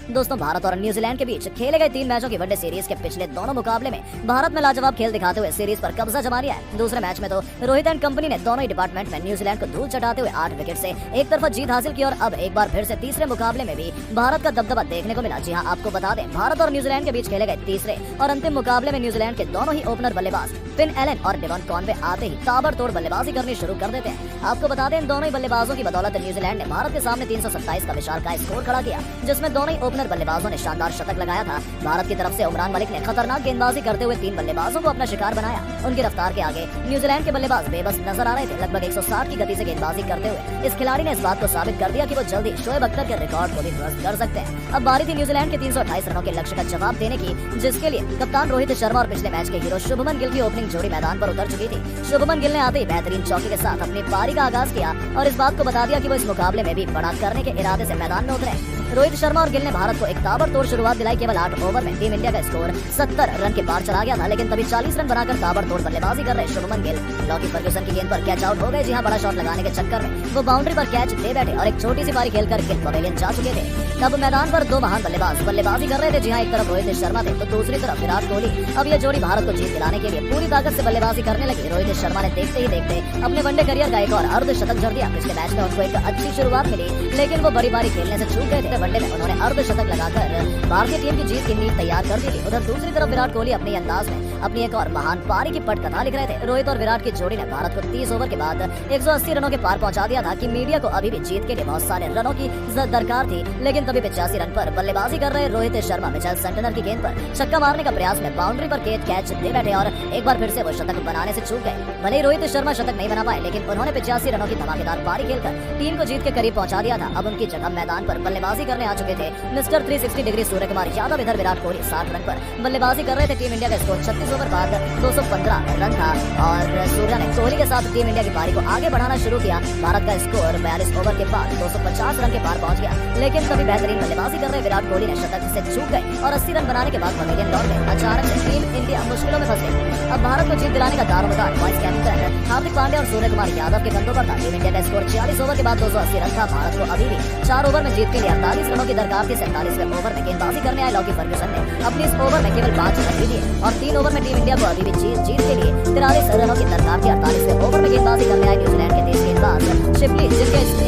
दोस्तों, भारत और न्यूजीलैंड के बीच खेले गए 3 मैचों की वनडे सीरीज के पिछले दोनों मुकाबले में भारत में लाजवाब खेल दिखाते हुए सीरीज पर कब्जा जमा लिया है। दूसरे मैच में तो रोहित एंड कंपनी ने दोनों ही डिपार्टमेंट में न्यूजीलैंड को धूल चटाते हुए 8 विकेट से एक तरफा जीत हासिल की और अब एक बार फिर से तीसरे मुकाबले में भी भारत का दबदबा देखने को मिला। जी हाँ, आपको बता दें, भारत और न्यूजीलैंड के बीच खेले गए तीसरे और अंतिम मुकाबले में न्यूजीलैंड के दोनों ही ओपनर बल्लेबाज फिन एलन और डेवन कॉनवे आते ही ताबड़तोड़ बल्लेबाजी करनी शुरू कर देते हैं। आपको बता दें, इन दोनों ही बल्लेबाजों की बदौलत न्यूजीलैंड ने भारत के सामने 327 का विशालकाय स्कोर खड़ा किया, जिसमें दोनों ही ओपनर बल्लेबाजों ने शानदार शतक लगाया था। भारत की तरफ से उमरान मलिक ने खतरनाक गेंदबाजी करते हुए 3 बल्लेबाजों को अपना शिकार बनाया। उनकी रफ्तार के आगे न्यूजीलैंड के बल्लेबाज बेबस नजर आ रहे थे। लगभग 160 की गति से गेंदबाजी करते हुए इस खिलाड़ी ने इस बात को साबित कर दिया कि वो जल्दी शोएब अख्तर के रिकॉर्ड को भी ध्वस्त कर सकते हैं। अब बारी थी न्यूजीलैंड के 328 रनों के लक्ष्य का जवाब देने की, जिसके लिए कप्तान रोहित शर्मा और पिछले मैच के हीरो शुभमन गिल की ओपनिंग जोड़ी मैदान पर उतर चुकी थी। शुभमन गिल ने आते ही बेहतरीन चौके के साथ अपनी पारी का आगाज किया और इस बात को बता दिया कि वो इस मुकाबले में भी बड़ा करने के इरादे से मैदान में उतरे। रोहित शर्मा और गिल ने भारत को एक ताबड़तोड़ शुरुआत दिलाई। केवल 8 ओवर में टीम इंडिया का स्कोर 70 रन के पार चला गया था, लेकिन तभी 40 रन बनाकर ताबड़तोड़ बल्लेबाजी कर रहे शुभमन गिल लॉकी फर्ग्यूसन की गेंद पर कैच आउट हो गए। जी हाँ, बड़ा शॉट लगाने के चक्कर में वो बाउंड्री पर कैच दे बैठे और एक छोटी सी पारी खेलकर गिल पवेलियन जा चुके थे। तब मैदान पर 2 महान बल्लेबाज बल्लेबाजी कर रहे थे। जी हाँ, एक तरफ रोहित शर्मा थे तो दूसरी तरफ विराट कोहली। अब ये जोड़ी भारत को जीत दिलाने के लिए पूरी ताकत से बल्लेबाजी करने लगी। रोहित शर्मा ने देखते ही देखते अपने वनडे करियर का एक और अर्धशतक जड़ दिया। पिछले मैच में उनको एक अच्छी शुरुआत मिली, लेकिन वो बड़ी पारी खेलने से चूक गए थे। वनडे में उन्होंने अर्धशतक लगाकर भारतीय टीम की जीत की नींव तैयार कर दी थी। उधर दूसरी तरफ विराट कोहली अपने अंदाज में अपनी एक और महान पारी की पटकथा लिख रहे थे। रोहित और विराट की जोड़ी ने भारत को 30 ओवर के बाद 180 रनों के पार पहुंचा दिया था कि मीडिया को अभी भी जीत के लिए बहुत सारे रनों की दरकार थी, लेकिन तभी 85 रन पर बल्लेबाजी कर रहे रोहित शर्मा मिचेल सेंटनर की गेंद पर छक्का मारने का प्रयास में बाउंड्री पर कैच दे बैठे और एक बार फिर से वो शतक बनाने से चूक गए। भले ही रोहित शर्मा शतक नहीं बना पाए, लेकिन उन्होंने 85 रनों की धमाकेदार पारी खेलकर टीम को जीत के करीब पहुंचा दिया था। अब उनकी जगह मैदान पर बल्लेबाजी करने आ चुके थे मिस्टर 360 डिग्री सूर्य कुमार यादव। इधर विराट कोहली 60 रन पर बल्लेबाजी कर रहे थे। टीम इंडिया का स्कोर 36 ओवर बाद 215 रन था और सूर्या ने कोहली के साथ टीम इंडिया की पारी को आगे बढ़ाना शुरू किया। भारत का स्कोर 42 ओवर के बाद 250 रन के पार पहुंच गया, लेकिन तभी बेहतरीन बल्लेबाजी कर रहे विराट कोहली ने शतक से चूक गए और 80 रन बनाने के बाद पवेलियन लौट गए। अचानक से टीम इंडिया मुश्किलों में फंस गई। अब भारत को जीत दिलाने का दारोमदार वाइस कैप्टन हार्दिक पांड्या और सूर्य कुमार यादव के कंधों पर था। टीम इंडिया का स्कोर 46 ओवर के बाद 280 रन था। भारत को अभी भी 4 ओवर में जीत के लिए 48 रनों की दरकार थी। 47वें ओवर में गेंदबाजी करने आए लॉकी फर्ग्यूसन ने अपनी इस ओवर में केवल 5 रन भी दिए और 3 ओवर में टीम इंडिया को अभी भी जीत के लिए 43 रनों की दरकार थी। 48वें ओवर में गेंदबाजी करने आए न्यूजीलैंड के तेज गेंदबाज शिपली,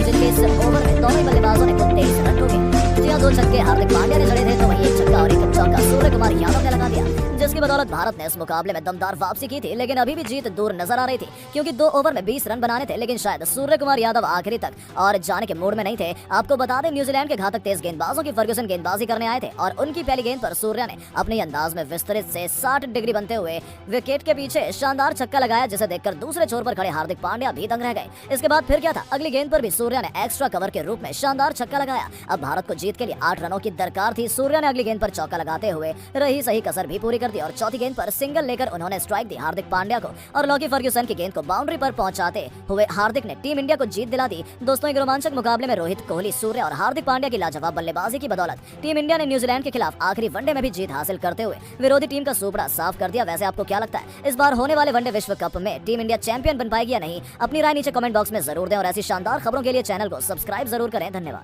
जिनके इस ओवर में दोनों ही बल्लेबाजों ने कुल 23 रन ठोके। जी हाँ, 2 छक्के हार्दिक पांड्या ने जड़े थे तो वहीं एक छक्का और एक चौका सूर्य कुमार यादव ने लगा दिया, जिसकी बदौलत भारत ने इस मुकाबले में दमदार वापसी की थी। लेकिन अभी भी जीत दूर नजर आ रही थी, क्योंकि 2 ओवर में 20 रन बनाने थे, लेकिन शायद सूर्य कुमार यादव आखिरी तक और जाने के मूड में नहीं थे। आपको बता दें, न्यूजीलैंड के घातक तेज गेंदबाजों की फर्ग्यूसन गेंदबाजी करने आए थे और उनकी पहली गेंद पर सूर्या ने अपने अंदाज में विस्तृत से 60 डिग्री बनते हुए विकेट के पीछे शानदार छक्का लगाया, जिसे देखकर दूसरे छोर पर खड़े हार्दिक पांड्या भी दंग रह गए। इसके बाद फिर क्या था, अगली गेंद पर भी सूर्या ने एक्स्ट्रा कवर के रूप में शानदार छक्का लगाया। अब भारत को जीत के लिए 8 रनों की दरकार थी। सूर्या ने अगली गेंद पर चौका लगाते हुए रही सही कसर भी पूरी कर दी और चौथी गेंद पर सिंगल लेकर उन्होंने स्ट्राइक दी हार्दिक पांड्या को और लॉकी फर्ग्यूसन की गेंद को बाउंड्री पर पहुंचाते हुए हार्दिक ने टीम इंडिया को जीत दिला दी। दोस्तों, एक रोमांचक मुकाबले में रोहित कोहली, सूर्य और हार्दिक पांड्या की लाजवाब बल्लेबाजी की बदौलत टीम इंडिया ने न्यूजीलैंड के खिलाफ आखिरी वनडे में भी जीत हासिल करते हुए विरोधी टीम का सुपड़ा साफ कर दिया। वैसे आपको क्या लगता है, इस बार होने वाले वनडे विश्व कप में टीम इंडिया चैंपियन बन पाएगी या नहीं? अपनी राय नीचे कमेंट बॉक्स में जरूर दें और ऐसी शानदार खबरों के लिए चैनल को सब्सक्राइब जरूर करें। धन्यवाद।